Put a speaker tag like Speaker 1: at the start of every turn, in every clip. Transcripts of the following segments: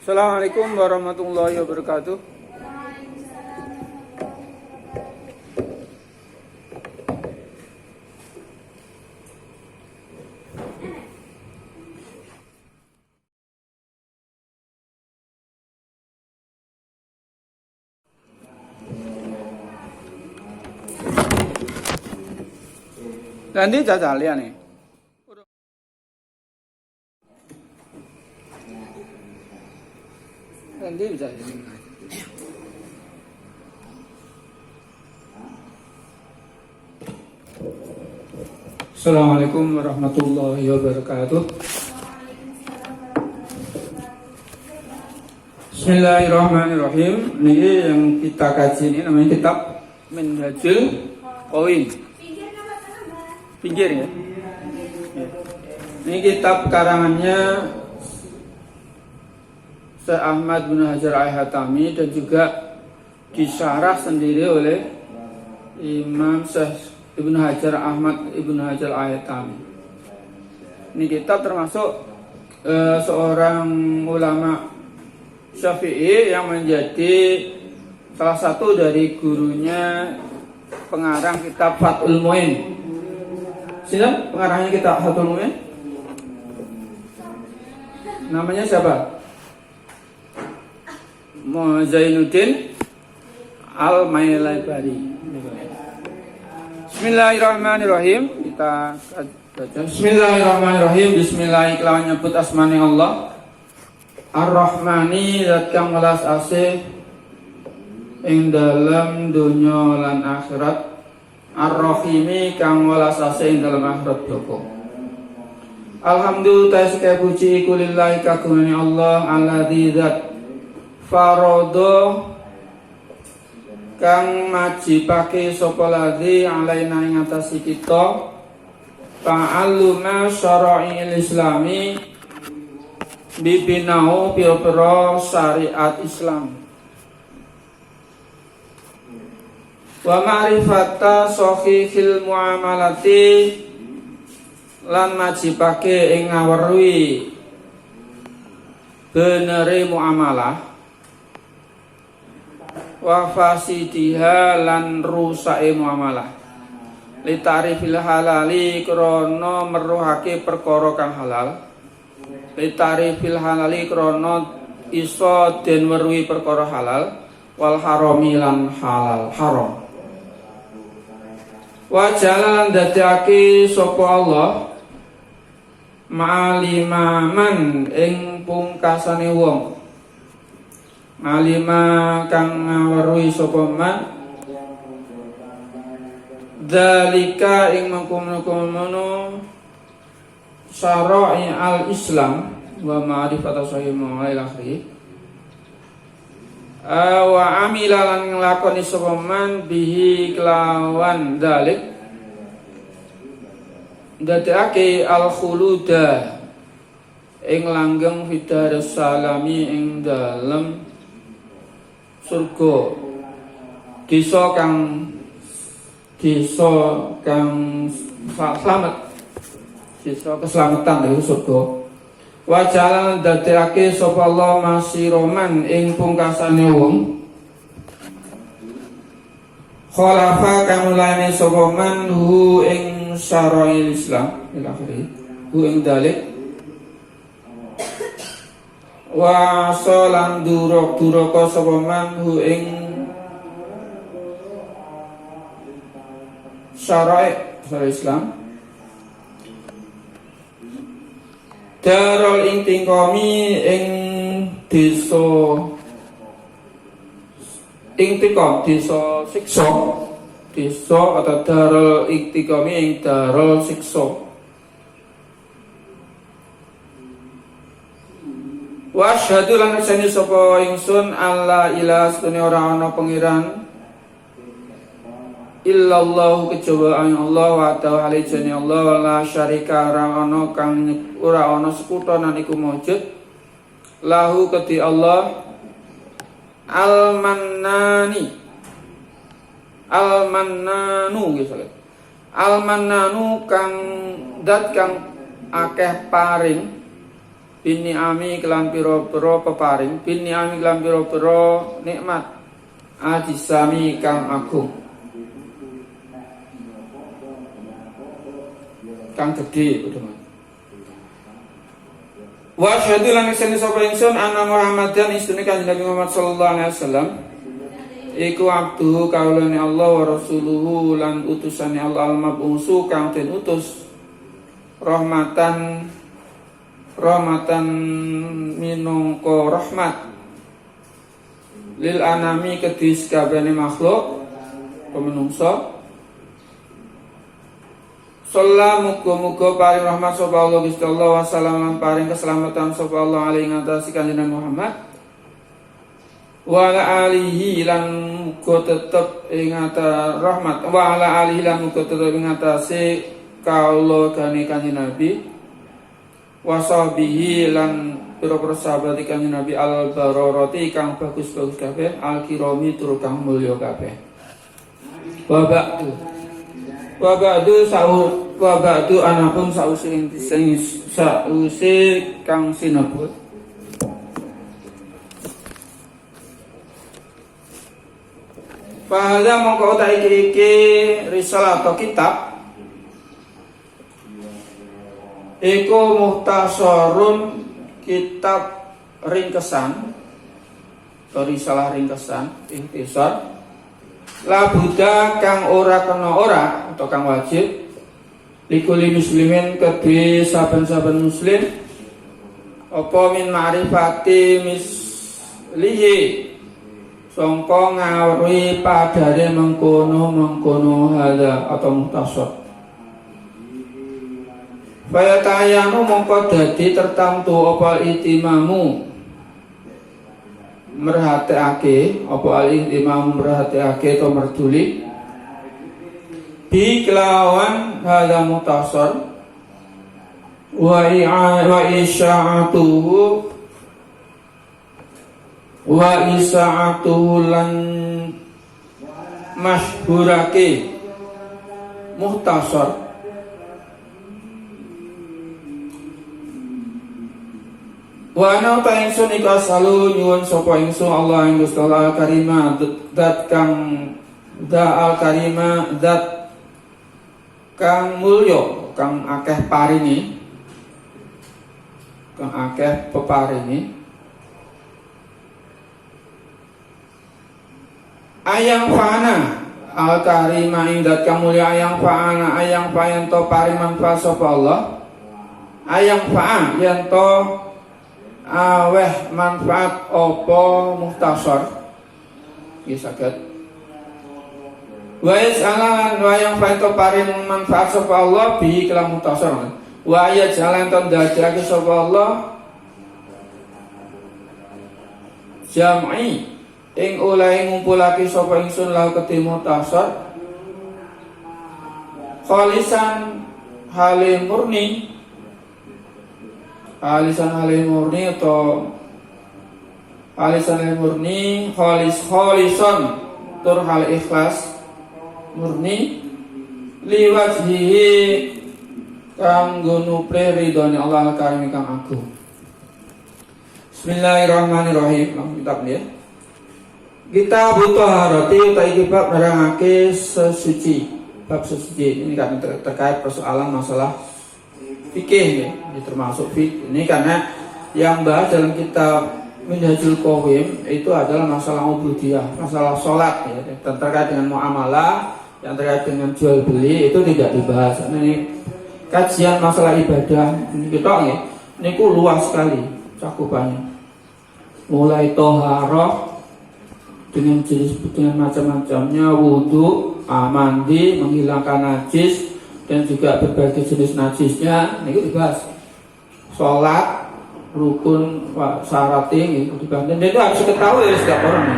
Speaker 1: Assalamualaikum warahmatullahi wabarakatuh. Nanti jajal ya nih. Nanti bisa ini. Assalamualaikum warahmatullahi wabarakatuh. Bismillahirrahmanirrahim. Ini yang kita kaji ini namanya kitab Minhajul Qawaid. Pinggir ya. Ini kitab karangannya Syekh Ahmad bin Hajar Al-Haytami dan juga disyarah sendiri oleh Imam Syekh Ibnu Hajar Ahmad Ibnu Hajar Al-Haytami. Ini kitab termasuk seorang ulama Syafi'i yang menjadi salah satu dari gurunya pengarang kitab Fathul Mu'in. Sini pengarangnya kitab Fathul Mu'in. Namanya siapa? Zainuddin Al-Mailabari. Bismillahirrahmanirrahim. Kita baca. Bismillahirrahmanirrahim. Bismillahirrahmanirrahim. Nyebut asmani Allah. Ar-Rahmani zat kang welas asih ing dalem donya lan akhirat. Ar-Rahimi kang welas asih ing dalem akhirat boko. Alhamdulillah puji kulillahi kagungane Allah alladzi zat farodo kang majibake sapa ladzi alaina ing atase kita ta'alluma syara'il islami bibinau pira-pira syariat Islam wa ma'rifata sahihil muamalati lan majibake ing ngaweruhi benere muamalah wa fasidiha lan rusake muamalah li ta'rifil halali krana meruhake perkara kang halal li ta'rifil halali krana iso den weruhi perkara halal wal harami lan halal haram wa jalan dadake sapa Allah ma'alimaman ing pungkasane wong alima kang ngaweruhi sapa man dzalika ing mengkono syara'i al-Islam wa ma'rifatu sahih ila akhir wa amila lan nglakoni sapa man bihi kelawan dzalik dadake al-khuluda ing langgeng fidarus salami ing dalem surga desa kang selamat desa keselamatan dari surga wa jalan dadekake sapa Allah masiroman ing pungkasane wong khalafa kang mulane sapa man hu ing syara'il Islam ila akhir hu ing dalik wa solan duraka sapa man hu ing syara'i Islam darul intiqami ing desa intiqam desa siksa desa atau darul intiqami ing darul siksa wa asyhadu lan nyakseni sapa ingsun alla ilaha satune ora ana pangeran illallah kejaba Allah wa ta'ala jane Allah la syarika ora ana kang ora ana sekutonan iku maujud lahu keti Allah al-mannanu gitu al-mannanu kang dat kang akeh paring Bini'ami kelan pira-pira peparing, bini'ami kelan pira-pira nikmat, ajisami kang agung, kang gedhe padha. Wa asyhadu lan sene sapa ingsun anna Muhammadan istune Kanjeng Nabi Muhammad sallallahu alaihi wasallam iku abduhu kaulane Allah wa rasuluhu lan utusane Allah al-mab'usu kang den utus rahmatan minangka rahmat lil anami kedhi sakabehane makhluk pemenungsa. Sallallahu muga paring rahmat sapa Allah Gusti Allah wa salam paring keselamatan sapa Allah alaihi ngatasi Kanjeng Muhammad wa ala alihi lan muga tetep ing rahmat wa ala alihi lan muga tetep ing ngatasi kaula gane Kanjeng Nabi wa sahbihi lan pira-pira sahabat Kanjeng Nabi al bararati kang bagus-bagus kabeh al kirami tur kang mulya kabeh. Wa ba'du anapun sausi kang sinebut Fahadha mongko uta iki risalah atau kitab iku muhtasarun kitab ringkesan atau risalah ringkesan intisar la buddha kang ora kena ora atau kang wajib likuli muslimin kedhe saben-saben muslim apa min ma'rifati mislihi sangka ngawruhi padane mengkono hala atau muhtasar Faya ta'ayanu mongko dadi tertamtu apa itimamu merhatiake apa al-ihtimam merhatiake atau merduli bi kelawan hadza mutasar wa isa'atuhu lan masyhurake muhtasar wa ana ta ingsun iku asalu nyuwun sapa ingsun Allah ing Gusti Allah Karimah zat kang al Karimah zat kang mulya kang akeh paringi kang akeh peparingi ayang fana al Karimah ing zat kang mulya ayang fana ayang payen to paring manfaat sapa Allah ayang fa yen to aweh manfaat opo muhtasar iki saged wa yasalan wa yang faito paring manfaat sapa Allah bi kelam muhtasar wa ya jalan ton dadake sapa Allah jam'i ing oleh ngumpulake sapa ingsun lahu kedhe muhtasar khalisan halim murni alisan halim murni atau alisan halim murni khalison tur hal ikhlas murni liwajhihi kanggo nuple ridhone Allah Karim kang agung. Bismillahirrahmanirrahim. Kitab ya. Kita butuh harati utai bab nerangake sesuci. Bab sesuci ini kan terkait persoalan masalah fikih ya, ini termasuk fikih. Ini karena yang bahas dalam kitab Minhajul Qawim itu adalah masalah ubudiyah, masalah sholat ya, dan terkait dengan muamalah, yang terkait dengan jual beli itu tidak dibahas. Nah, ini kajian masalah ibadah ini kita ya, ini luas sekali cakupannya. Mulai toharoh dengan jenis dengan macam-macamnya, wudhu, mandi, menghilangkan najis, dan juga berbagai jenis najisnya ini dibahas. Sholat, rukun, syaratnya itu dibahas. Dan itu harus diketahui oleh setiap orang ya.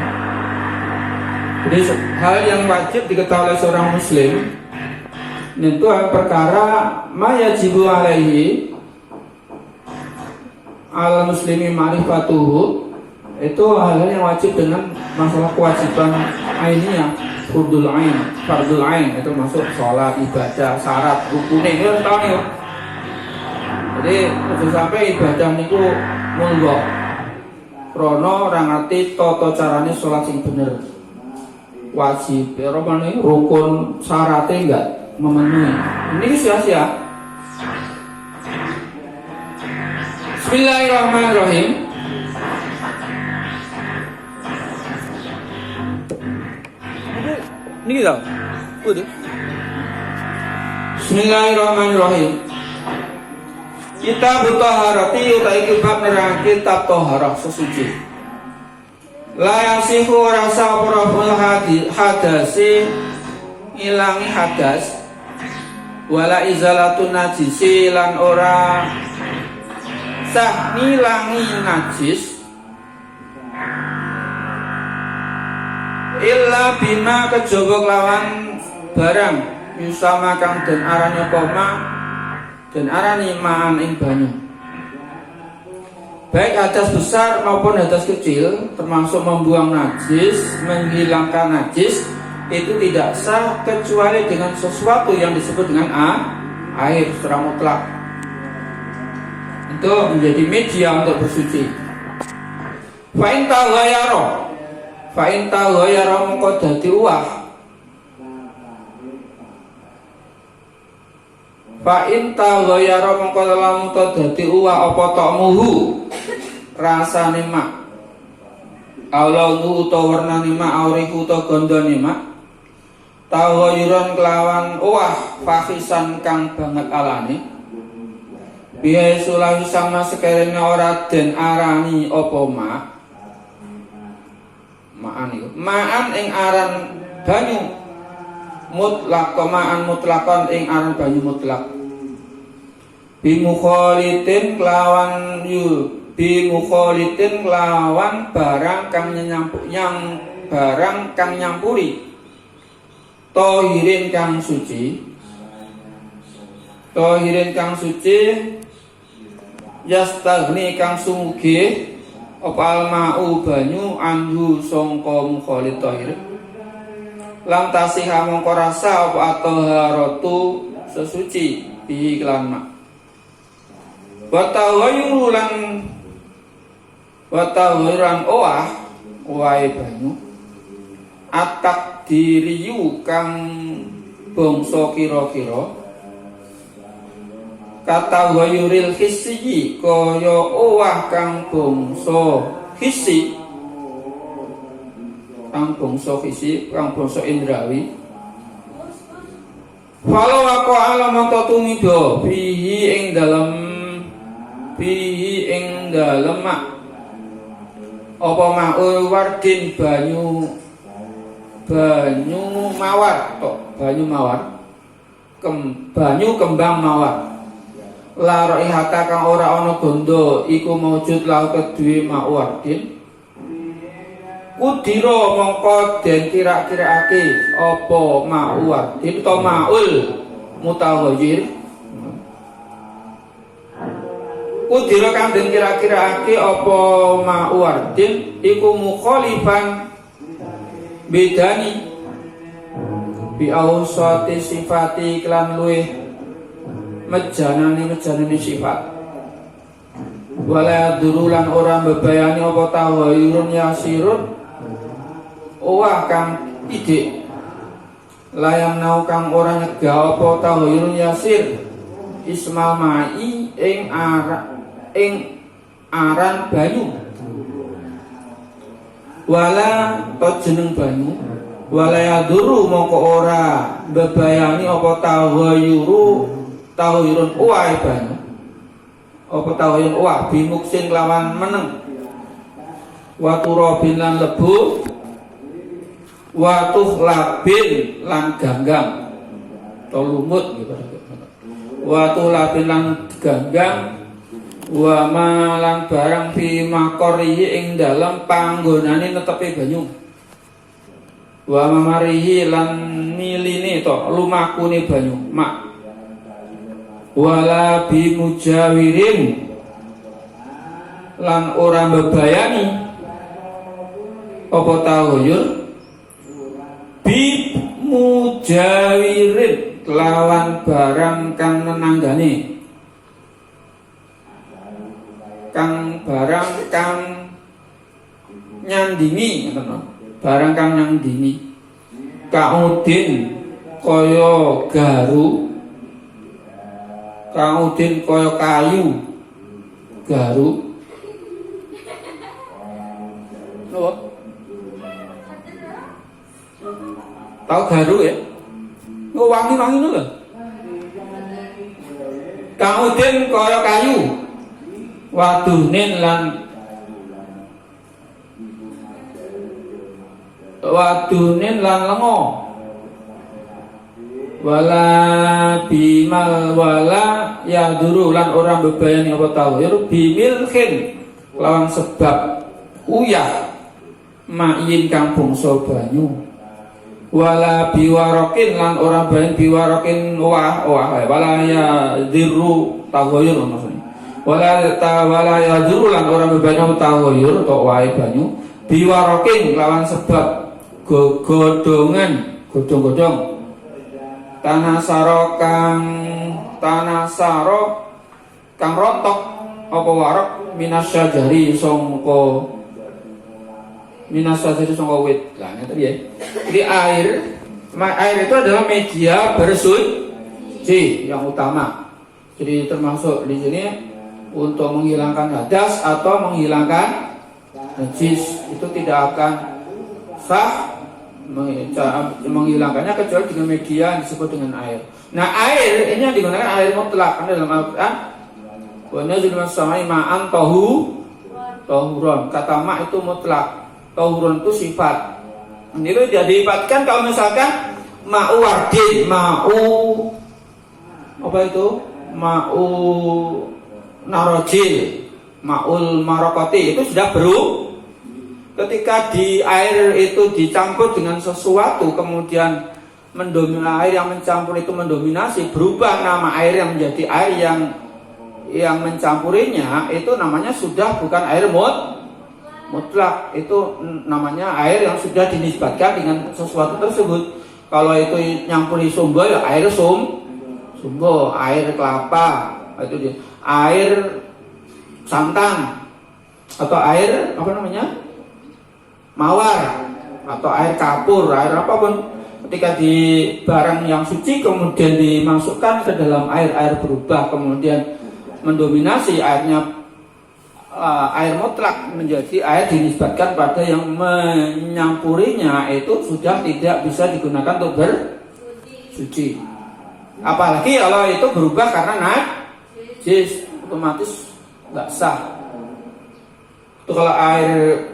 Speaker 1: Jadi hal yang wajib diketahui oleh seorang muslim itu perkara ma yajibu alaihi al muslimi ma'rifatuhu, itu hal yang wajib dengan masalah kewajiban ainiyah, fardul ain itu masuk sholat, ibadah, syarat, rukunnya itu tahu nih. Jadi aja sampai ibadah niku monggo krana ora ngerti tata carane salat sing bener. Wajib, rukun syaratnya enggak memenuhi. Ini sia-sia. Bismillahirrahmanirrahim. Ini kita. Udah. Bismillahirrahmanirrahim. Kitab taharati utawi kitab nerang kitab taharah sesuci. La yasihu rasa proful hadasi ilangi hadas wala izalatun najisi lan ora sah nilangi najis illa bima kejaba lawan barang yusama kang den arani koma den arani ma'an ing banyu. Baik hadas besar maupun hadas kecil, termasuk membuang najis, menghilangkan najis, itu tidak sah kecuali dengan sesuatu yang disebut dengan air secara mutlak. Itu menjadi media untuk bersuci. Fa'in taghayara mongko dadi uwah. Fa'in taghayara mongko lamun dadi uwah apa ta'muhu rasane mak Aulaunu utawa warnane mak aurihu utawa gandane mak taghayuran kelawan uwah fahisan kang banget alane biaya sulawi sama sekerene ora den arani apa mak ma'an ing aran banyu mutlak ma'an mutlakon ing aran banyu mutlak bimukhalitin kelawan bimukhalitin kelawan barang kang nyampuri tohirin kang suci yastagni kang sumugi apa alma'u banyu anhu sangka mukhalid tohir lam tasihha mongko rasa apa taharatu sesuci bi kelan mak watawayuran owahe banyu atak diriyu kang bangsa kira-kira kata wayuril hissi kaya owah kang bangsa hissi kang bangsa indrawi walau aku alamat tumido bihi ing dalem mak apa ma'ul wardin banyu mawar banyu kembang mawar la raihata kang ora ana gondo iku maujud lau kedue ma'wardin kudira mongko den kira-kiraake apa ma'wardin to ma'ul mutaghayyir kudira kang den kira-kiraake apa ma'wardin iku mukhalifan bedani bi awsati sifati klan luweh mejanani sifat wala durulan ora mbebayani apa tawayurun yasirun owah kang ide layang nau kang ora nyegah apa tawayurun yasir isma mai ing aran banyu wala to jeneng banyu wala yaduru mongko ora bebayani apa tawayurun uwahe banyu apa tawayurun uwah bimuksin lawan meneng waturabin lan lebu watuh labin lan ganggang atau lumut gitu watuh labin lan ganggang wa malan barang fi makorihi ing dalem panggonane netepe banyu wa mamarihi lan miline to lumakune banyu mak wala bi mujawirin lan ora mbebayani apa tawayur bi mujawirin lawan barang kang nenanggane kang barang kang nyandingi, barang kang nyandingi. Kaudin kaya garu, kaudin kaya kayu garu. Loh, tahu garu ya? Wangi-wangi itu loh. Kaudin kaya kayu, wadunin lan lengo, wala bimal wala yaduru lan orang bebayani apa tawhir bimilkin lawan sebab uyah main kang bangsa banyu, wala biwarokin lan orang bayan biwarokin wah wala yadiru tawhir maksudnya, wala yaduru lan orang bebayani apa tawhir atau wae banyu biwarokin lawan sebab godongan godong-godong tanah saro kang rotok apa warok minasyajari songko wit lah itu ya. Jadi air itu adalah media bersuci yang utama. Jadi termasuk di sini untuk menghilangkan hadas atau menghilangkan najis, itu tidak akan sah menghilangkannya kecuali dengan media yang disebut dengan air. Nah, air ini yang digunakan air mutlak karena dalam Al-Qur'an wa nazil minas samai ma'an tahuron. Kata ma itu mutlak, tahuron itu sifat. Ini itu dilibatkan kalau misalkan ma'u wardin, ma'u narojil, ma'ul marokoti itu sudah beru. Ketika di air itu dicampur dengan sesuatu kemudian air yang mencampur itu mendominasi, berubah nama air yang menjadi air yang mencampurinya, itu namanya sudah bukan air mutlak, itu namanya air yang sudah dinisbatkan dengan sesuatu tersebut. Kalau itu nyampuri sumber ya air sumber, air kelapa, itu dia. Air santan atau air mawar atau air kapur, air apapun, ketika di barang yang suci kemudian dimasukkan ke dalam air berubah kemudian mendominasi airnya, air mutlak menjadi air dinisbatkan pada yang menyampurinya, itu sudah tidak bisa digunakan untuk bersuci. Apalagi kalau itu berubah karena najis, otomatis nggak sah. Itu kalau air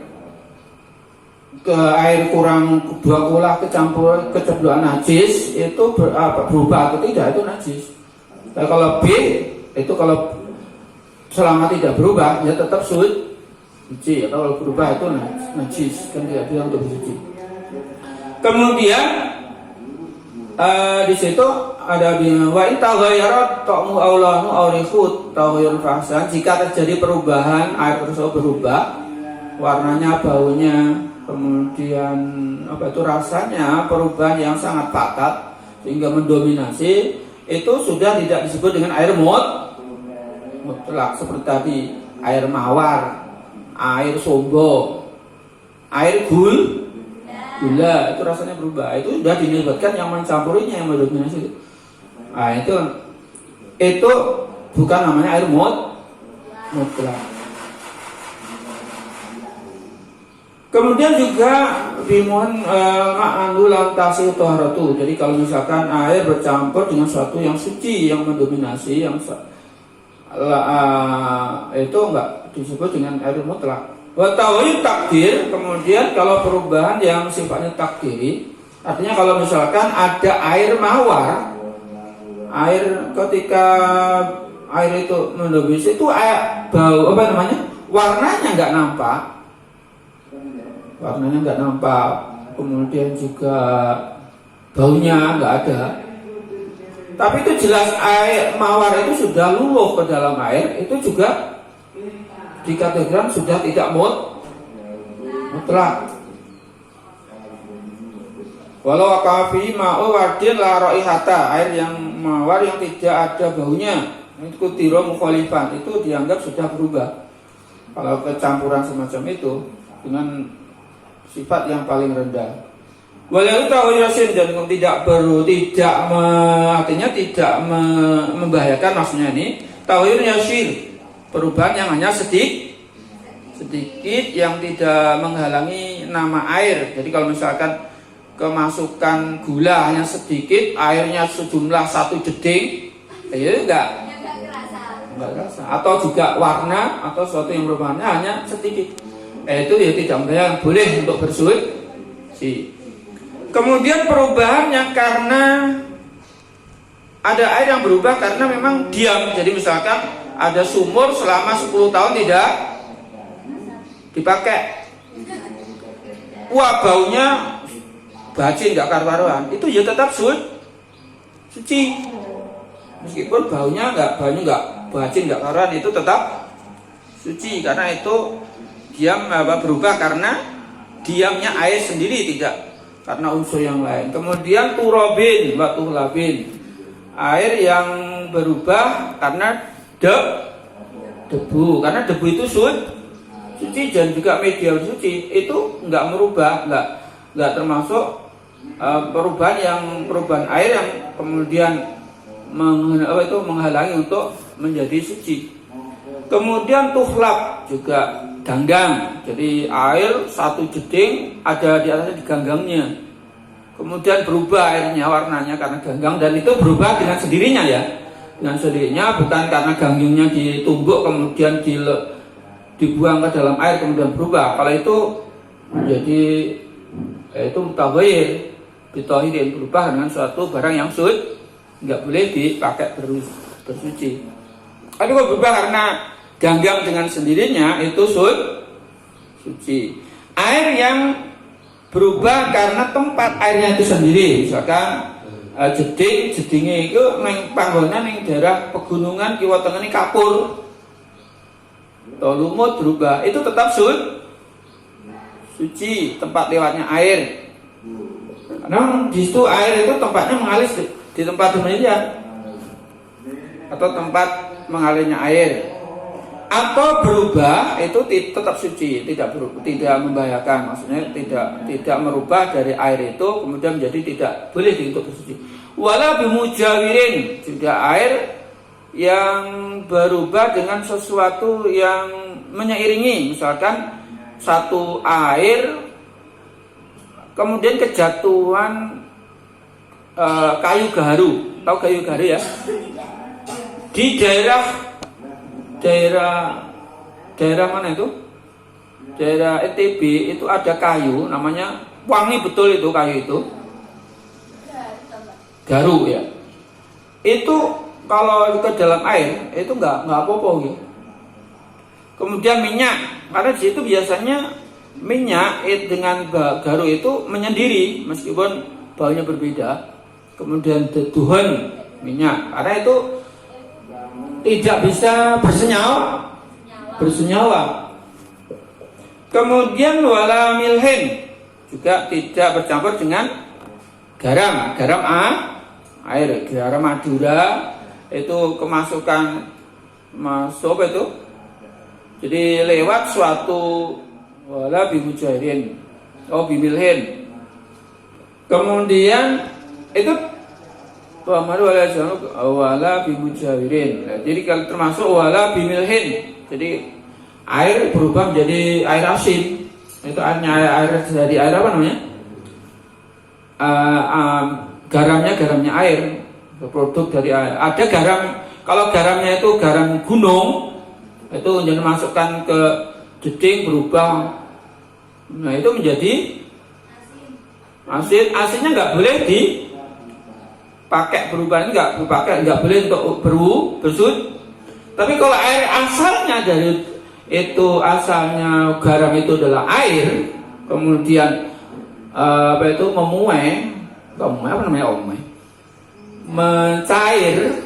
Speaker 1: kurang 2 kula kecemplungan najis itu berubah atau tidak, itu najis. Tapi kalau B itu kalau selama tidak berubah ya tetap suci, atau kalau berubah itu najis, kan tidak bisa untuk bersuci. Kemudian di situ ada wa in taghayyarat ta'mu awlanu aw rihut taghayyur fahsan, jika terjadi perubahan air tersebut berubah warnanya, baunya, kemudian rasanya, perubahan yang sangat fatal sehingga mendominasi, itu sudah tidak disebut dengan air mutlak. Seperti tadi air mawar, air sombo, air gula itu rasanya berubah, itu sudah dinisbatkan yang mencampurinya, yang mendominasi. Nah, itu bukan namanya air mutlak. Kemudian juga dimohon ma'anulan tasih toharatu. Jadi kalau misalkan air bercampur dengan sesuatu yang suci, yang mendominasi, itu enggak disebut dengan air mutlak. Wa taghayyur takdir. Kemudian kalau perubahan yang sifatnya takdiri, artinya kalau misalkan ada air mawar, ketika air itu mendominasi, itu bau warnanya enggak nampak, kemudian juga baunya enggak ada. Tapi itu jelas air mawar itu sudah luluh ke dalam air, itu juga dikategorikan sudah tidak mutlak. Walau kafi ma'u wardin la raihata, air yang mawar yang tidak ada baunya, itu tiro mukhalifan, itu dianggap sudah berubah. Kalau kecampuran semacam itu dengan sifat yang paling rendah. Walau tahu yasin dan artinya tidak membahayakan, maksudnya ini tawir yasir, perubahan yang hanya sedikit yang tidak menghalangi nama air. Jadi kalau misalkan kemasukan gula hanya sedikit, airnya sejumlah 1 jeding, ya enggak kerasa. Atau juga warna atau sesuatu yang perubahannya hanya sedikit, itu ya tidak membahayakan, boleh untuk bersuci. Kemudian perubahannya karena ada air yang berubah karena memang diam. Jadi misalkan ada sumur selama 10 tahun tidak dipakai, wah baunya bacin nggak karu-karuan, itu ya tetap suci. Meskipun baunya nggak bacin nggak karuan, itu tetap suci karena itu diam berubah karena diamnya air sendiri, tidak karena unsur yang lain. Kemudian turobin, batu labin, air yang berubah karena debu, karena debu itu suci dan juga media suci itu nggak merubah, nggak termasuk perubahan air yang kemudian menghalangi untuk menjadi suci. Kemudian tuhlab juga ganggang, jadi air 1 jeding ada di atasnya di ganggangnya, kemudian berubah airnya warnanya karena ganggang, dan itu berubah dengan sendirinya ya, dengan sendirinya, bukan karena ganggangnya ditumbuk kemudian dibuang ke dalam air kemudian berubah. Kalau itu menjadi itu mutaghayyir bitahirin, berubah dengan suatu barang yang nggak boleh dipakai bersuci. Tapi kalau berubah karena ganggang dengan sendirinya itu suci. Air yang berubah karena tempat airnya itu sendiri, misalkan jedingnya itu panggonan yang daerah pegunungan kiwa tengah ini kapur, lumut berubah, itu tetap suci tempat lewatnya air. Karena di situ air itu tempatnya mengalir di tempat demikian atau tempat mengalirnya air. Atau berubah itu tetap suci, tidak membahayakan, maksudnya tidak merubah dari air itu kemudian menjadi tidak boleh untuk bersuci. Wala bimujawirin, juga air yang berubah dengan sesuatu yang menyeiringi, misalkan satu air kemudian kejatuhan kayu gaharu, tahu kayu gaharu ya, di daerah mana itu? Daerah NTB itu ada kayu namanya wangi betul, itu kayu itu garu ya. Itu kalau ke dalam air itu nggak apa-apa gitu. Kemudian minyak, karena di situ biasanya minyak dengan garu itu menyendiri meskipun baunya berbeda. Kemudian duhan minyak, karena itu tidak bisa bersenyawa. Kemudian wala milhin, juga tidak bercampur dengan garam air, garam Madura itu kemasukan masuk itu, jadi lewat suatu wala bimujahirin bimilhin. Kemudian itu wala bimujahirin. Nah, jadi kalau termasuk wala bimilhin, jadi air berubah menjadi air asin. Itu air dari air apa namanya? Garamnya air, produk dari air. Ada garam, kalau garamnya itu garam gunung, itu jadi masukkan ke jeding berubah. Nah itu menjadi asin. Asinnya nggak boleh dipakai, berubah nggak boleh untuk bersuci. Tapi kalau air asalnya dari itu, asalnya garam itu adalah air, kemudian mencair,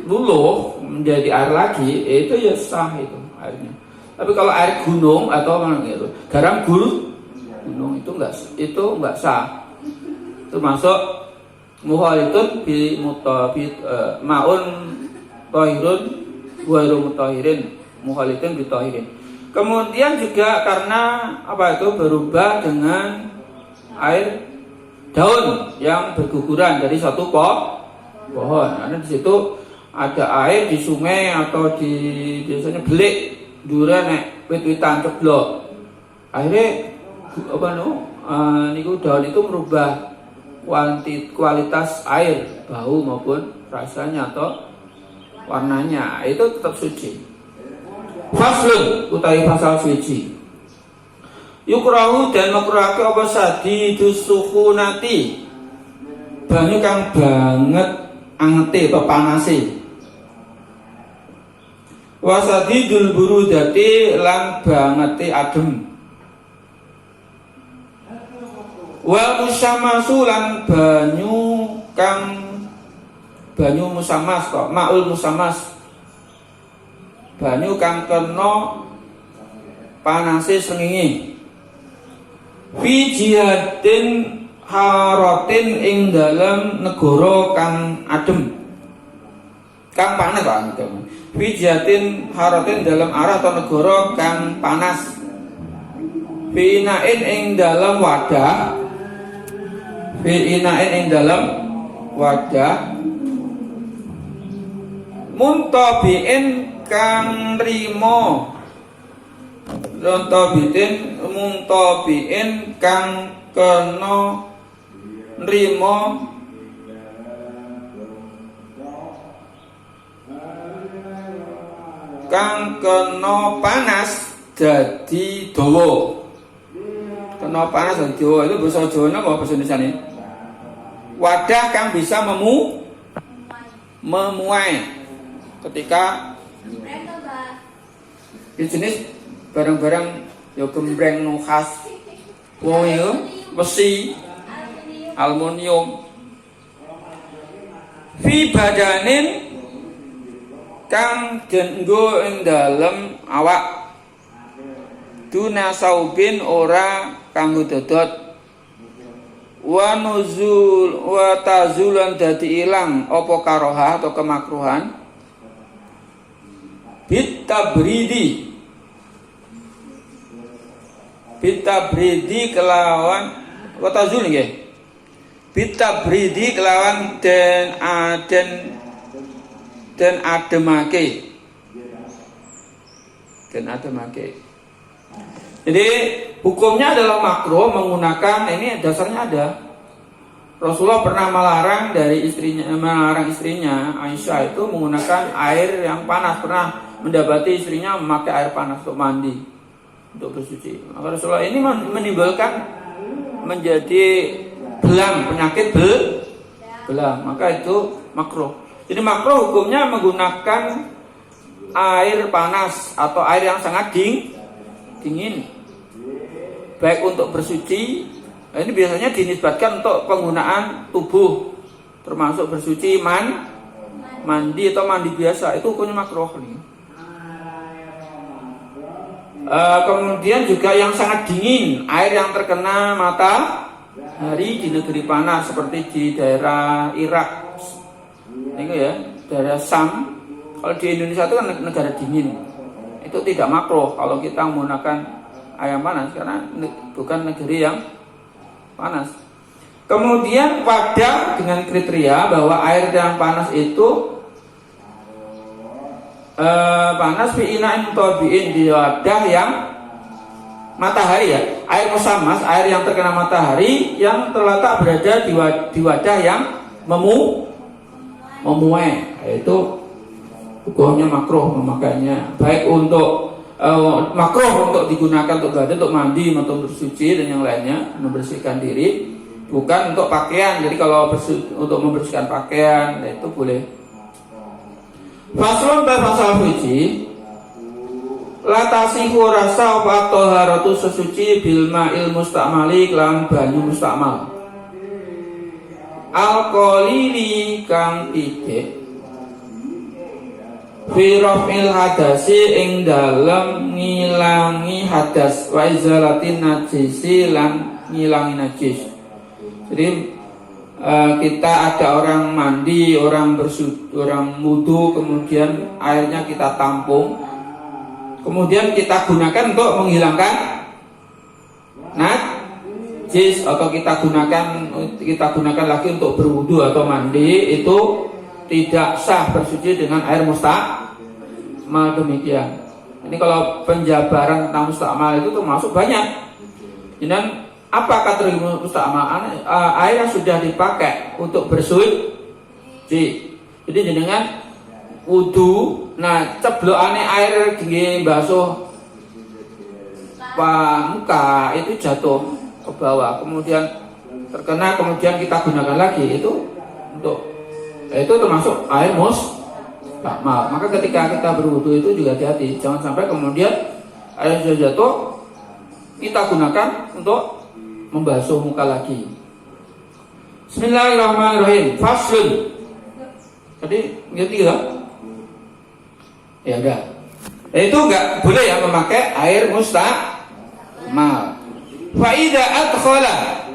Speaker 1: luluh menjadi air lagi, itu ya sah itu airnya. Tapi kalau air gunung atau apa gitu, garam gunung itu enggak sah. Termasuk muhalitun bi maun tahirun wa ghairu mutahirin, muhalitun bi tahirin. Kemudian juga karena apa itu berubah dengan air daun yang berguguran dari satu pohon. Karena di situ ada air di sungai atau di biasanya belik dura nek wit-witan ceblok. Akhirnya apa niku daun itu merubah kualitas air, bau maupun rasanya atau warnanya, itu tetap suci. Faslun utawi pasal suci. Yukrahu dan makruhake apa sadidu sukhunati, banyu kang banget angete atau panase. Wasadidul burudati lan bangete adem. Wa musamasu lan banyu musamas kok maul musamas, banyu kang kena panase srengenge. Fi jihadin haratin ing dalam negara kang adem, kang panas kok gitu. Fi jihadin haratin dalam arah atau negara kang panas. Fi inain ing dalam wadah, fi inain ing dalam wadah. Muntabiin kang rimo, muntabiin kang kena nrimo kang kena panas dadi dawa. Kena panas dadi dawa itu bahasa Jawane apa bahasa Indonesiane? Wadah kang bisa memuai ketika jenis barang-barang ya gembreng nukas, woyo, besi, aluminium. Fi badanin kang denggo ing dalem awak, duna saubin ora kanggo dodot. Wa nuzul wa tazulan dadi ilang apa karoha atau kemakruhan. Bitabridi kelawan wa tazul nggih. Bitabridi kelawan den ademake. Jadi hukumnya adalah makruh menggunakan, ini dasarnya ada. Rasulullah pernah melarang istrinya Aisyah itu menggunakan air yang panas, pernah mendapati istrinya memakai air panas untuk mandi, untuk bersuci. Maka Rasulullah ini menimbulkan menjadi penyakit belang, maka itu makruh. Jadi makruh hukumnya menggunakan air panas atau air yang sangat dingin, baik untuk bersuci. Ini biasanya dinisbatkan untuk penggunaan tubuh, termasuk bersuci, mandi atau mandi biasa, itu hukumnya makruh. Kemudian juga yang sangat dingin, air yang terkena matahari di negeri panas seperti di daerah Irak, ini ya, daerah Sam. Kalau di Indonesia itu kan negara dingin, itu tidak makruh kalau kita menggunakan air panas karena bukan negeri yang panas. Kemudian wadah dengan kriteria bahwa air yang panas itu panas fi ina'in mutabi'in, di wadah yang matahari ya, air musamas, air yang terkena matahari yang terletak berada di wadah yang memuai, itu hukumnya makruh memakainya, baik untuk makruh untuk digunakan untuk badan, untuk mandi, untuk bersuci dan yang lainnya, membersihkan diri, bukan untuk pakaian. Jadi kalau untuk membersihkan pakaian itu boleh. Faslun pasal suci, latasihu rasa wa taharatu sesuci bil ma'il mustamali lan banyu mustamal. Al-qalili kang titik fi raf'il hadasi ing dalem ngilangi hadas wa izalatin najisi lan ngilangi najis. Jadi kita ada orang mandi, orang wudu, kemudian airnya kita tampung, kemudian kita gunakan untuk menghilangkan najis, atau kita gunakan lagi untuk berwudu atau mandi, itu tidak sah bersuci dengan air mustakmal. Demikian. Ini kalau penjabaran tentang mustakmal itu termasuk banyak. Dan apa kategori mustakmal? Air yang sudah dipakai untuk bersuci. Jadi dengan wudu, nah ceblokane air tinggi basuh muka itu jatuh ke bawah, kemudian terkena, kemudian kita gunakan lagi, itu termasuk air mustakmal. Maka ketika kita berwudu itu juga hati-hati, jangan sampai kemudian air sudah jatuh kita gunakan untuk membasuh muka lagi. Bismillahirrahmanirrahim. Faslun. Tadi ngerti gak? Ya udah. Itu enggak boleh ya memakai air mustakmal. Fa idza adkhala,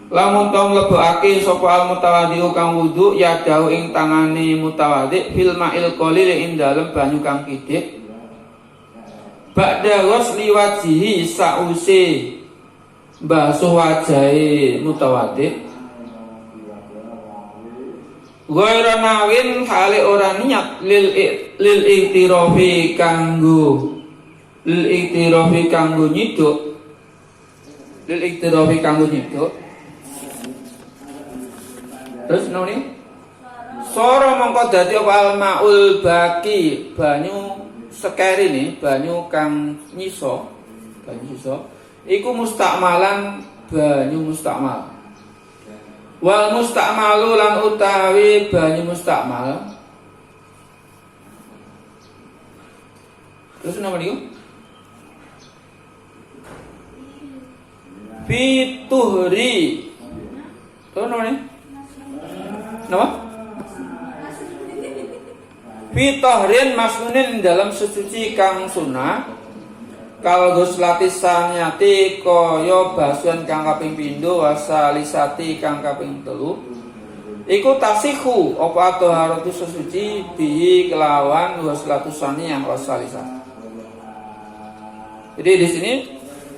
Speaker 1: lamun tong lebokake sapa al mutawaddi kang wudu ya dahu ing tangane mutawaddi fil ma'il qalil ing dalem banyu kang kidik. Ba'da ghusli wajhihi, sause basuh wajahe mutawaddi. Ghairu nawin hale ora niat lil iktirafi kanggo nyiduk. Lil iktirafi kanggo nyiduk. Terus noni sora mongko dadi apa al maul baki, banyu sekeri ini, banyu kang nyiso, iku mustakmalan, banyu mustakmal. Wal mustakmalu lan utawi banyu mustakmal. Terus nama niku? Fituhri. Terus namanya? Nama? Fitohrin masnunin dalam sesuci kang sunah. Kal guslatis saniyati kaya basuhan kang kaping pindho, wasalisati kang kaping telu. Iku tasihu apa taharatu sesuci bihi kelawan guslatus saniyah wasalisah. Jadi di sini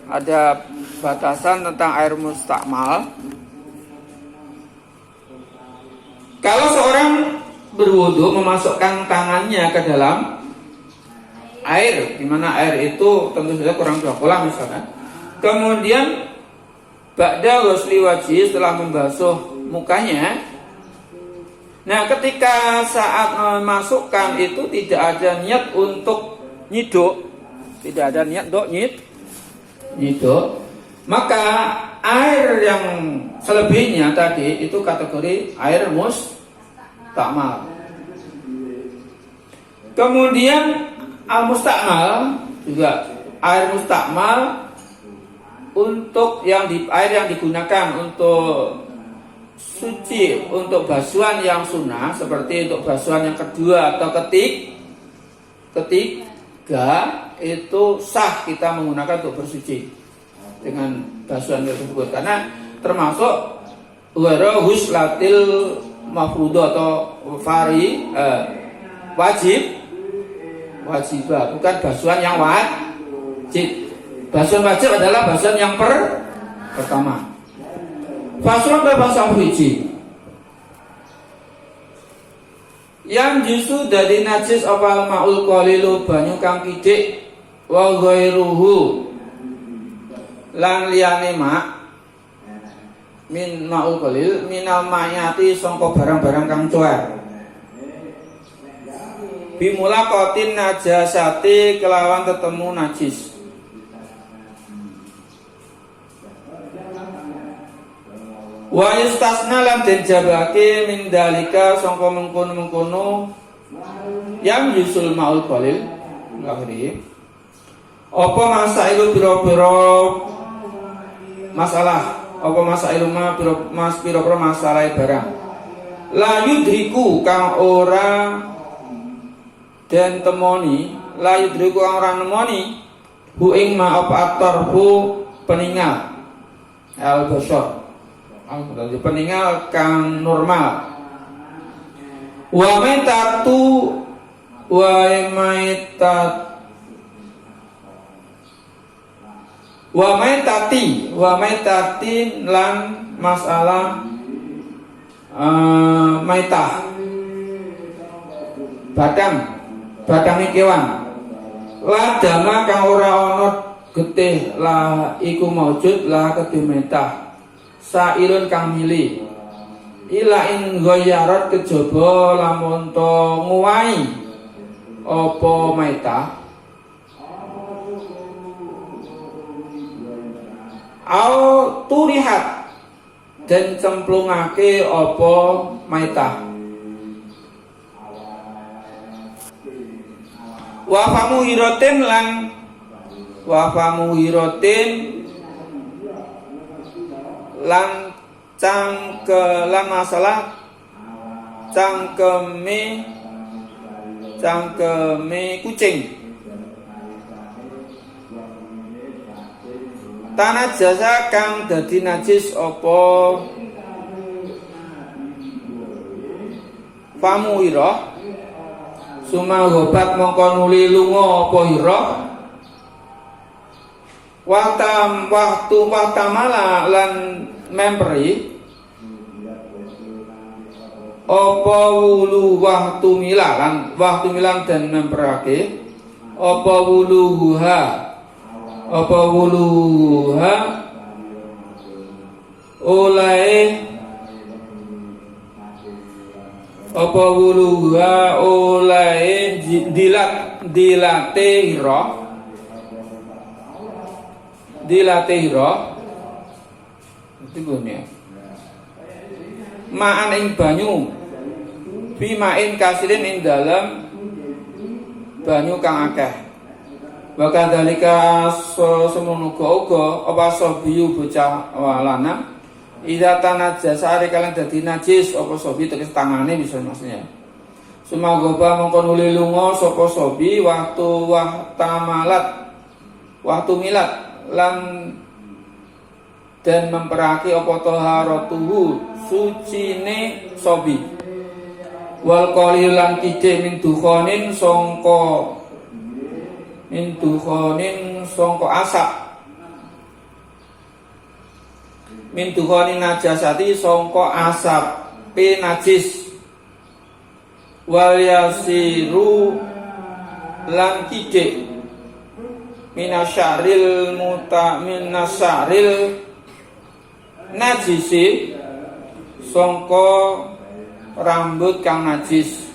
Speaker 1: ada batasan tentang air mustakmal. Kalau seorang berwudu memasukkan tangannya ke dalam air, di mana air itu tentu saja kurang 2 kolam misalkan. Kemudian ba'da ghusli wajhi, setelah membasuh mukanya. Nah, ketika saat memasukkan itu tidak ada niat untuk nyiduk, tidak ada niat untuk nyiduk, maka air yang selebihnya tadi itu kategori air mustakmal. Kemudian al-mustakmal juga air mustakmal untuk air yang digunakan untuk suci, untuk basuhan yang sunnah, seperti untuk basuhan yang kedua atau ketiga, itu sah kita menggunakan untuk bersuci dengan basuhan tersebut, karena termasuk ghuslatil mafruḍah atau wajibah, bukan basuhan yang wajib. Basuhan wajib adalah basuhan yang pertama. Faslun bebasa wiji. Yang justru dari najis apa ma'ul qalilu, banyu kang kidik, wa ghairuhu lan liyane mak min ma'ul qalil minal ma'yati sangka barang-barang kang cuer. Bimulaqatin najasati, kelawan ketemu najis. Wa yustasna lan den jabake min dalika sangka mengkono-mengkono yang yusul maul qalil ngawri. Apa masailu pira-pira masalah, apa masailu pira-pira masalah barang. La yudriku kang ora dan temoni, la yudriku kang ora nemoni hu ing ma apa atarhu peninggal al-basar, peninggal kang normal. Wa maitatu wa maitat Wa maitatin lan masalah maitah badange kewan la dama kang ora ana getih la iku maujud la kedhe maitah sairun kang mili ila in ghayarat kejaba lamun to nguwai apa maitah au turihat dan cemplungake apa maitah wa famu hiratin lan cangkelan masalah cangkeme kucing tanah jasa kang dadi najis apa famuhira sumagobat mongko nuli lunga apa hira waktu mala lan memperi apa wulu waktu milan dan memperake apa wuluha oleh dilate hira itu bunyi ma'an ing banyu fi ma'in kasilin ing dalam banyu kang akeh wa kadzalika semono uga apa sobiyu bocah lanang ida tanajasa kalian dadi najis apa sobi teges tangane bisa maksudnya sumagoba mongko nuli lunga sapa sobi waktu milat lan dan memperaki apa taharatuhu sucine sobi wal qalilan kide min dukhanin sangka asap min dukhanin najasati sangka asap pe najis wal yasiru lan kide minasyaril najisi sangka rambut kang najis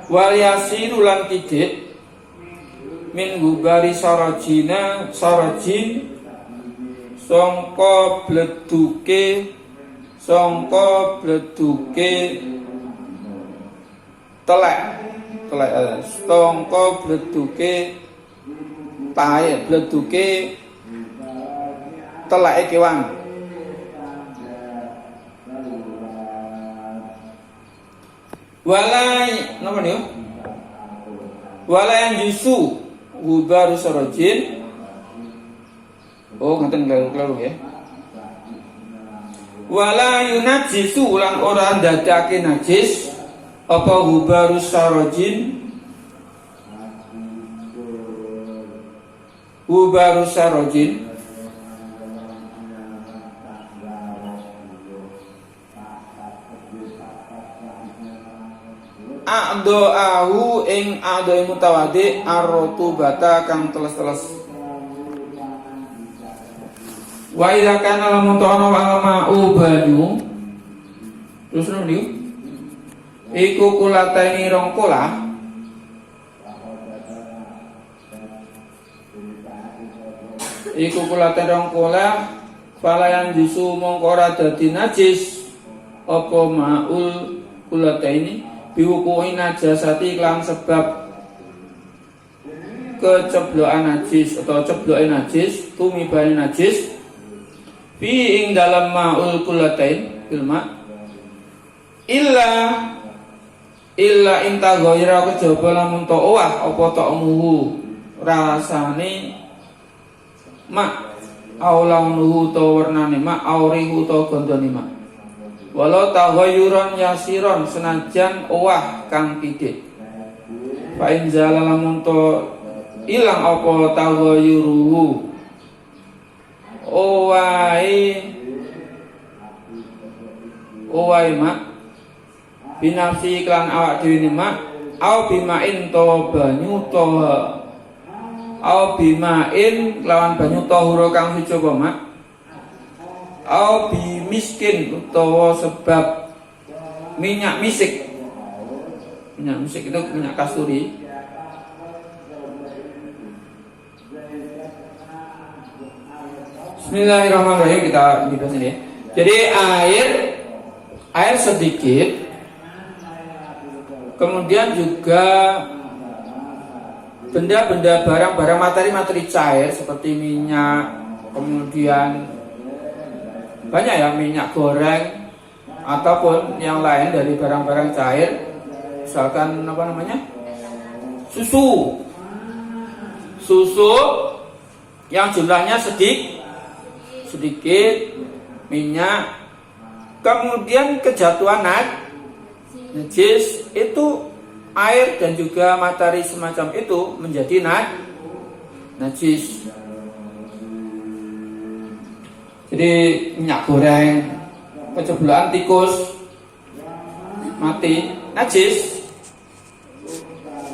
Speaker 1: wal yasiru lan kidik min gubari sarajin sangka bleduke telek sangka bleduke tahe bleduke teleke kewan walai napa niku walai yusu gubaru sarajin ngoten keliru ya wala yunajisu lan ora ndadake najis apa gubaru sarajin a'do'ahu ing a'do'i mutawadi ar-rutubata kang teles-teles wa idza kana lamun ta'ana wa ma'u banyu terus niku iku kulateni rong kolah falayan jisu mongko ora dadi najis apa ma'ul kulateni biwuku'i najasati lan sebab keceblokan najis atau cebloke najis tumibane najis fi ing dalam ma'ul kullatain ilma illa inta ghaira kejaba lamun to owah apa ta'muhu rasane mak aulaunuhu to warnane mak aurihu to gondone mak walau taghayyuran yasiron senajan owah kang titik fa in zala lamun to ilang apa taghayyuruhu owai mak binafsi klan awak dhewe mak au bimain to banyu to au bimain lawan banyu tahura kang suci apa mak au bimiskin utawa sebab minyak misik itu minyak kasturi. Bismillahirrahmanirrahim, kita bahas ini. Jadi air sedikit, kemudian juga benda-benda barang-barang materi-materi cair seperti minyak, kemudian banyak ya, minyak goreng ataupun yang lain dari barang-barang cair, misalkan susu yang jumlahnya sedikit, minyak, kemudian kejatuhan najis, itu air dan juga materi semacam itu menjadi najis. Jadi minyak goreng, keceblokan tikus mati, najis.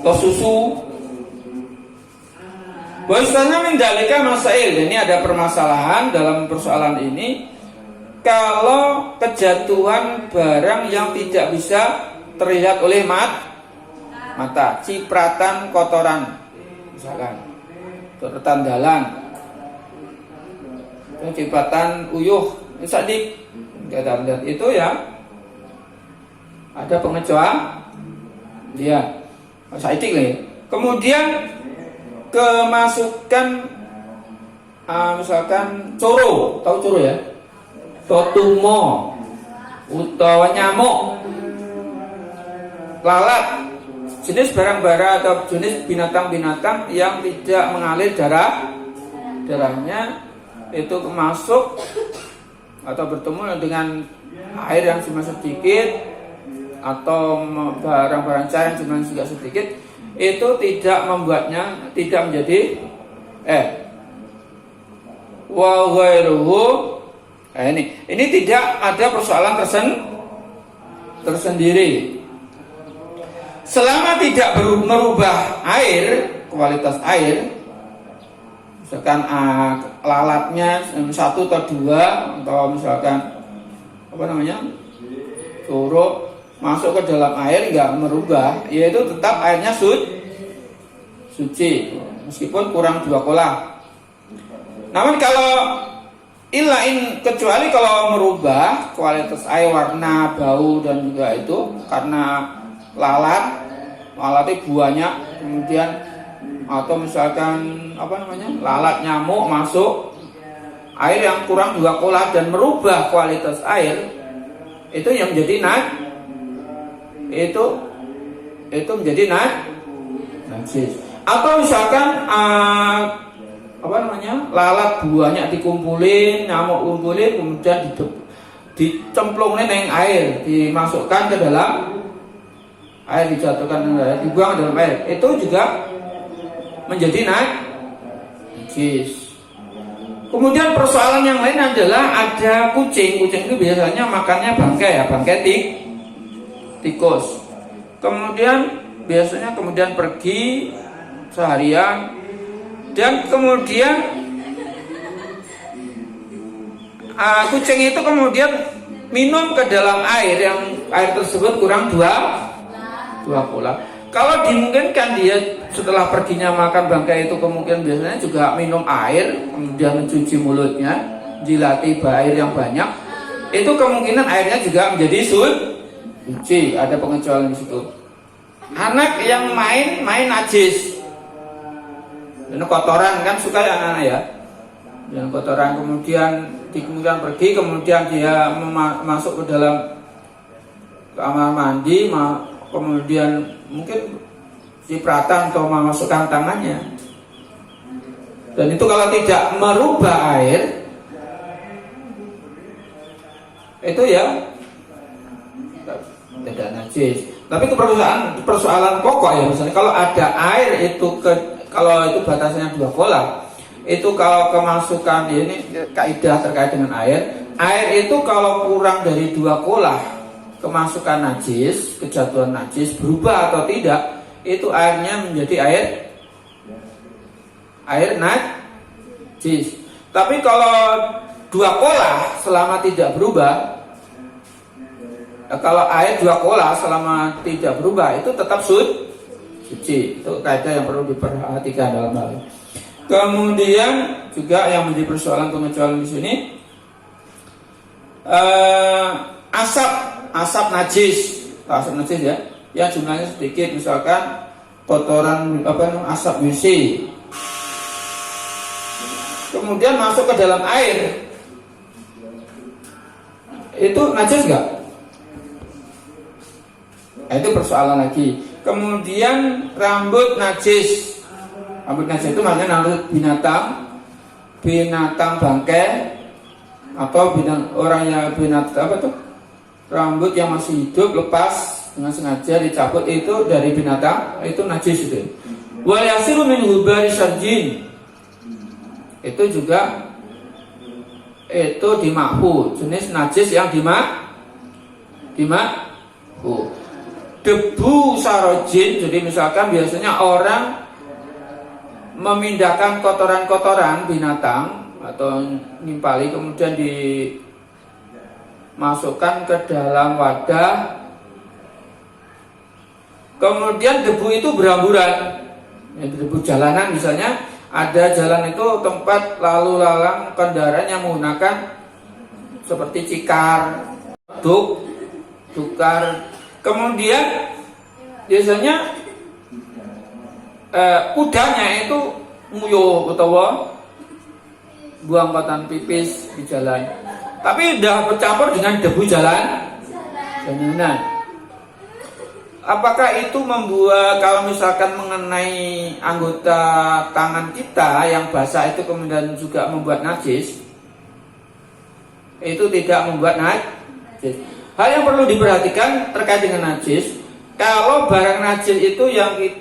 Speaker 1: Atau susu. Bahwasanya mendalika masail, ini ada permasalahan dalam persoalan ini. Kalau kejatuhan barang yang tidak bisa terlihat oleh mata, cipratan kotoran, misalkan kotoran dalan, cipratan uyuh, sadik, itu ya ada pengecualian, dia sadik nih. Kemudian kemasukan misalkan coro, tahu coro ya? Totumo utawa nyamuk, lalat, jenis barang-barang atau jenis binatang-binatang yang tidak mengalir darahnya itu masuk atau bertemu dengan air yang cuma sedikit atau barang-barang cair yang cuma juga sedikit, itu tidak membuatnya tidak menjadi wa ghairuhu. Ini tidak ada persoalan tersendiri. Selama tidak merubah kualitas air, misalkan lalatnya 1 atau 2, atau misalkan curug masuk ke dalam air nggak merubah, yaitu tetap airnya suci meskipun kurang 2 kolah. Namun kalau kecuali kalau merubah kualitas air, warna, bau, dan juga itu karena lalatnya banyak, kemudian atau misalkan lalat nyamuk masuk air yang kurang 2 kolah dan merubah kualitas air, itu yang menjadi itu menjadi najis. Atau misalkan lalat banyak dikumpulin, nyamuk kumpulin, kemudian dicemplungin neng air, dimasukkan ke dalam air, dijatuhkan ke air, dibuang ke dalam air, itu juga menjadi najis. Kemudian persoalan yang lain adalah ada kucing itu biasanya makannya bangkai tikus. Kemudian pergi seharian, dan kemudian kucing itu kemudian minum ke dalam air yang air tersebut kurang 2 kolah. Kalau dimungkinkan dia setelah perginya makan bangkai itu kemungkinan biasanya juga minum air, kemudian mencuci mulutnya, jilati air yang banyak, itu kemungkinan airnya juga menjadi suci. Ada pengecualian di situ. Anak yang main najis, ini kotoran kan suka ya anak-anak ya, yang kotoran, kemudian pergi, kemudian dia masuk ke dalam kamar mandi, kemudian mungkin cipratan atau memasukkan tangannya, dan itu kalau tidak merubah air, itu ya tidak najis. Tapi itu persoalan pokok ya, misalnya kalau ada air itu kalau itu batasnya 2 kolah, itu kalau kemasukan ini kaidah terkait dengan air itu kalau kurang dari 2 kolah kemasukan najis, kejatuhan najis berubah atau tidak, itu airnya menjadi air najis. Tapi kalau 2 kolah selama tidak berubah, kalau air 2 kolah selama tidak berubah itu tetap suci. Itu kaidah yang perlu diperhatikan dalam hal ini. Kemudian juga yang menjadi persoalan pengecualian di sini asap najis ya, yang jumlahnya sedikit, misalkan kotoran asap WC, kemudian masuk ke dalam air, itu najis nggak? Itu persoalan lagi. Kemudian rambut najis itu maksudnya binatang bangkai atau rambut yang masih hidup lepas dengan sengaja dicabut, itu dari binatang, itu najis itu. Wa yasiru min hubari syarjin, itu juga itu dimakhu, jenis najis yang dimakhu. Debu sarojin, jadi misalkan biasanya orang memindahkan kotoran-kotoran binatang atau nimpali, kemudian dimasukkan ke dalam wadah, kemudian debu itu berhamburan. Debu jalanan misalnya, ada jalan itu tempat lalu lalang kendaraan yang menggunakan seperti cikar, tukar, kemudian biasanya kudanya itu nguyuh utawa buang kotoran pipis di jalan, tapi udah bercampur dengan debu jalanan. Apakah itu membuat, kalau misalkan mengenai anggota tangan kita yang basah itu kemudian juga membuat najis? Itu tidak membuat najis. Hal yang perlu diperhatikan terkait dengan najis, kalau barang najis itu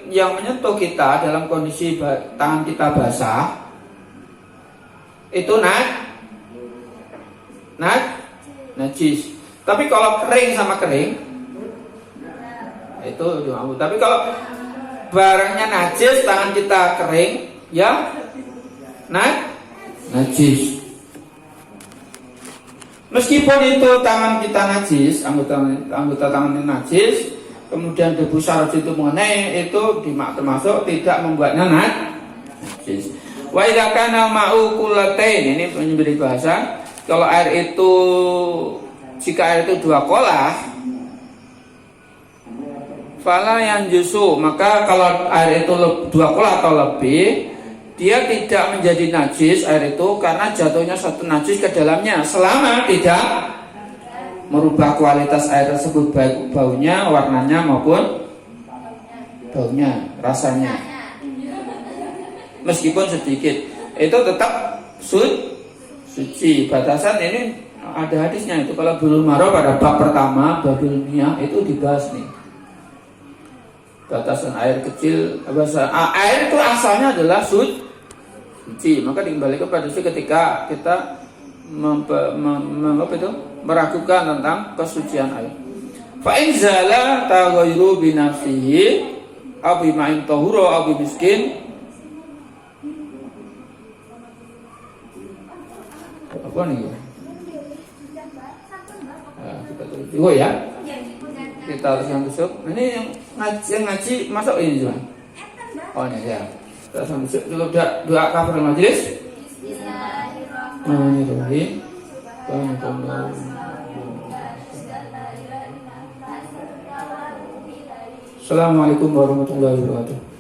Speaker 1: yang menyentuh kita dalam kondisi tangan kita basah, itu najis. Tapi kalau kering sama kering, itu dimampu. Tapi kalau barangnya najis, tangan kita kering, ya najis. Meskipun itu tangan kita najis, anggota tangan kita najis, kemudian debu saroj itu mengenai, itu termasuk tidak membuatnya najis. Wa idza kana ma'u kullatain, ini memberi bahasa, kalau air itu, jika air itu 2 kolah, fala yang jusu, maka kalau air itu 2 kolah atau lebih, dia tidak menjadi najis air itu karena jatuhnya satu najis ke dalamnya, selama tidak merubah kualitas air tersebut, baik baunya, warnanya maupun baunya, rasanya. Meskipun sedikit, itu tetap suci. Batasan ini ada hadisnya, itu kalau bulul maro pada bab pertama, babul miyah, itu dibahas nih. Batasan air kecil, air itu asalnya adalah suci, maka dikembalikan pada suci ketika kita meragukan tentang kesucian air. Fa in zala taghayru bi nafsihi aw bi ma'in tahura aw bi miskin, apa nih ya? Kita tulis dulu ya. Kita harus yang besok. Ini yang ngaji masuk ini juga. Oh ini ya. Kita harus besok dulu doa kafir majelis. Bismillahirrahmanirrahim. Assalamualaikum warahmatullahi wabarakatuh.